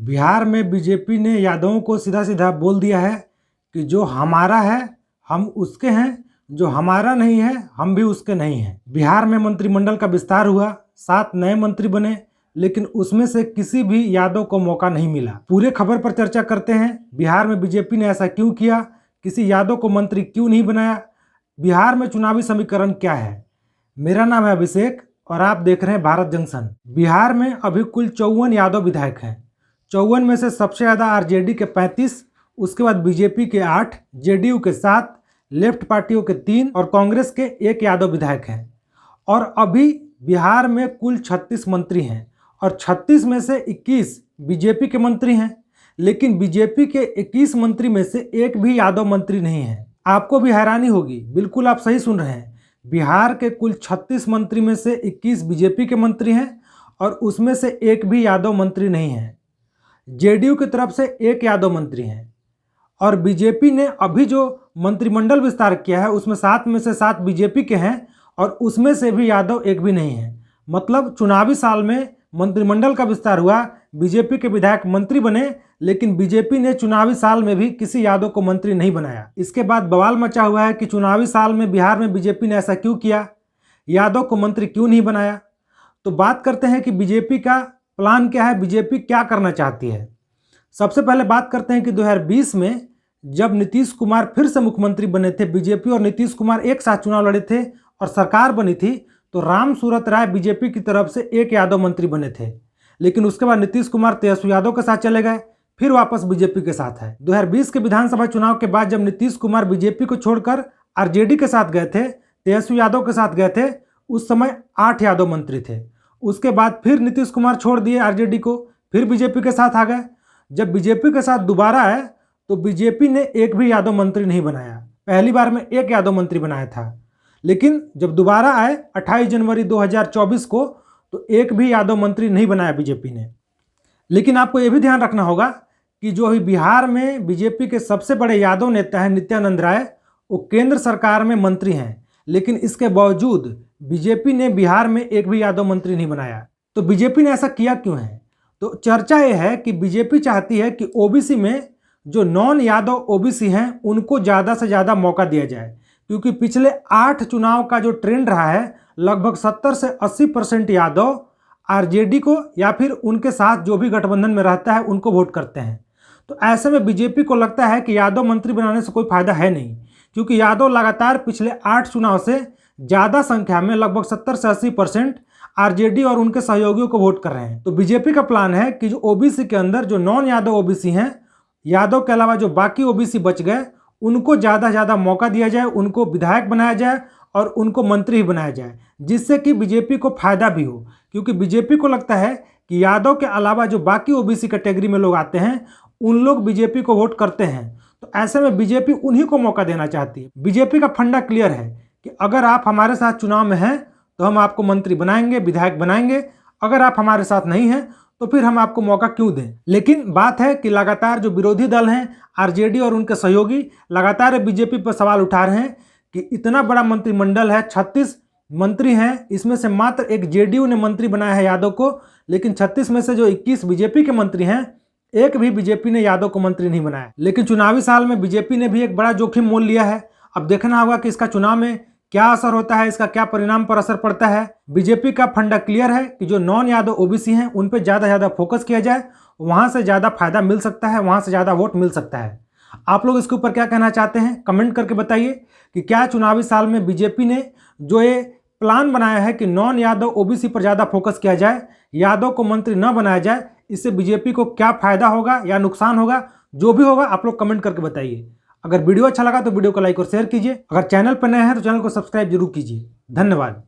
बिहार में बीजेपी ने यादवों को सीधा सीधा बोल दिया है कि जो हमारा है हम उसके हैं, जो हमारा नहीं है हम भी उसके नहीं हैं। बिहार में मंत्रिमंडल का विस्तार हुआ, 7 नए मंत्री बने, लेकिन उसमें से किसी भी यादव को मौका नहीं मिला। पूरे खबर पर चर्चा करते हैं। बिहार में बीजेपी ने ऐसा क्यों किया, किसी यादव को मंत्री क्यों नहीं बनाया, बिहार में चुनावी समीकरण क्या है। मेरा नाम है अभिषेक और आप देख रहे हैं भारत जंक्शन। बिहार में अभी कुल 54 यादव विधायक हैं। 54 में से सबसे ज़्यादा आरजेडी के 35, उसके बाद बीजेपी के 8, जेडीयू के 7, लेफ्ट पार्टियों के 3 और कांग्रेस के 1 यादव विधायक हैं। और अभी बिहार में कुल 36 मंत्री हैं और 36 में से 21 बीजेपी के मंत्री हैं, लेकिन बीजेपी के 21 मंत्री में से एक भी यादव मंत्री नहीं है। आपको भी हैरानी होगी, बिल्कुल आप सही सुन रहे हैं। बिहार के कुल 36 मंत्री में से 21 बीजेपी के मंत्री हैं और उसमें से एक भी यादव मंत्री नहीं है। जेडीयू की तरफ से 1 यादव मंत्री हैं और बीजेपी ने अभी जो मंत्रिमंडल विस्तार किया है उसमें 7 में से 7 बीजेपी के हैं और उसमें से भी यादव एक भी नहीं है। मतलब चुनावी साल में मंत्रिमंडल का विस्तार हुआ, बीजेपी के विधायक मंत्री बने, लेकिन बीजेपी ने चुनावी साल में भी किसी यादव को मंत्री नहीं बनाया। इसके बाद बवाल मचा हुआ है कि चुनावी साल में बिहार में बीजेपी ने ऐसा क्यों किया, यादव को मंत्री क्यों नहीं बनाया। तो बात करते हैं कि बीजेपी का प्लान क्या है, बीजेपी क्या करना चाहती है। सबसे पहले बात करते हैं कि 2020 में जब नीतीश कुमार फिर से मुख्यमंत्री बने थे, बीजेपी और नीतीश कुमार एक साथ चुनाव लड़े थे और सरकार बनी थी, तो राम सूरत राय बीजेपी की तरफ से 1 यादव मंत्री बने थे। लेकिन उसके बाद नीतीश कुमार तेजस्वी यादव के साथ चले गए, फिर वापस बीजेपी के साथ है। 2020 के विधानसभा चुनाव के बाद जब नीतीश कुमार बीजेपी को छोड़कर आरजेडी के साथ गए थे, तेजस्वी यादव के साथ गए थे, उस समय 8 यादव मंत्री थे। उसके बाद फिर नीतीश कुमार छोड़ दिए आरजेडी को, फिर बीजेपी के साथ आ गए। जब बीजेपी के साथ दोबारा आए तो बीजेपी ने एक भी यादव मंत्री नहीं बनाया। पहली बार में 1 यादव मंत्री बनाया था, लेकिन जब दोबारा आए 28 जनवरी 2024 को तो एक भी यादव मंत्री नहीं बनाया बीजेपी ने। लेकिन आपको ये भी ध्यान रखना होगा कि जो अभी बिहार में बीजेपी के सबसे बड़े यादव नेता हैं नित्यानंद राय, वो केंद्र सरकार में मंत्री हैं, लेकिन इसके बावजूद बीजेपी ने बिहार में एक भी यादव मंत्री नहीं बनाया। तो बीजेपी ने ऐसा किया क्यों है? तो चर्चा ये है कि बीजेपी चाहती है कि ओबीसी में जो नॉन यादव ओबीसी हैं उनको ज़्यादा से ज़्यादा मौका दिया जाए, क्योंकि पिछले 8 चुनाव का जो ट्रेंड रहा है, लगभग 70 से 80% यादव आरजेडी को या फिर उनके साथ जो भी गठबंधन में रहता है उनको वोट करते हैं। तो ऐसे में बीजेपी को लगता है कि यादव मंत्री बनाने से कोई फायदा है नहीं, क्योंकि यादव लगातार पिछले 8 चुनाव से ज़्यादा संख्या में लगभग 70 से 80% आरजेडी और उनके सहयोगियों को वोट कर रहे हैं। तो बीजेपी का प्लान है कि जो ओबीसी के अंदर जो नॉन यादव ओबीसी हैं, यादव के अलावा जो बाकी ओबीसी बच गए, उनको ज़्यादा से ज़्यादा मौका दिया जाए, उनको विधायक बनाया जाए और उनको मंत्री ही बनाया जाए, जिससे कि बीजेपी को फायदा भी हो। क्योंकि बीजेपी को लगता है कि यादव के अलावा जो बाकी ओबीसी कैटेगरी में लोग आते हैं उन लोग बीजेपी को वोट करते हैं। तो ऐसे में बीजेपी उन्हीं को मौका देना चाहती है। बीजेपी का फंडा क्लियर है कि अगर आप हमारे साथ चुनाव में हैं तो हम आपको मंत्री बनाएंगे, विधायक बनाएंगे, अगर आप हमारे साथ नहीं हैं तो फिर हम आपको मौका क्यों दें। लेकिन बात है कि लगातार जो विरोधी दल हैं, आरजेडी और उनके सहयोगी, लगातार बीजेपी पर सवाल उठा रहे हैं कि इतना बड़ा मंत्रिमंडल है, 36 मंत्री हैं, इसमें से मात्र एक जेडीयू ने मंत्री बनाया है यादव को, लेकिन 36 में से जो 21 बीजेपी के मंत्री हैं, एक भी बीजेपी ने यादव को मंत्री नहीं बनाया। लेकिन चुनावी साल में बीजेपी ने भी एक बड़ा जोखिम मोल लिया है। अब देखना होगा कि इसका चुनाव में क्या असर होता है, इसका क्या परिणाम पर असर पड़ता है। बीजेपी का फंडा क्लियर है कि जो नॉन यादव ओबीसी हैं उन पर ज़्यादा से ज़्यादा फोकस किया जाए, वहाँ से ज़्यादा फायदा मिल सकता है, वहाँ से ज़्यादा वोट मिल सकता है। आप लोग इसके ऊपर क्या कहना चाहते हैं, कमेंट करके बताइए कि क्या चुनावी साल में बीजेपी ने जो ये प्लान बनाया है कि नॉन यादव ओबीसी पर ज़्यादा फोकस किया जाए, यादव को मंत्री न बनाया जाए, इससे बीजेपी को क्या फायदा होगा या नुकसान होगा, जो भी होगा आप लोग कमेंट करके बताइए। अगर वीडियो अच्छा लगा तो वीडियो को लाइक और शेयर कीजिए। अगर चैनल पर नए हैं तो चैनल को सब्सक्राइब जरूर कीजिए। धन्यवाद।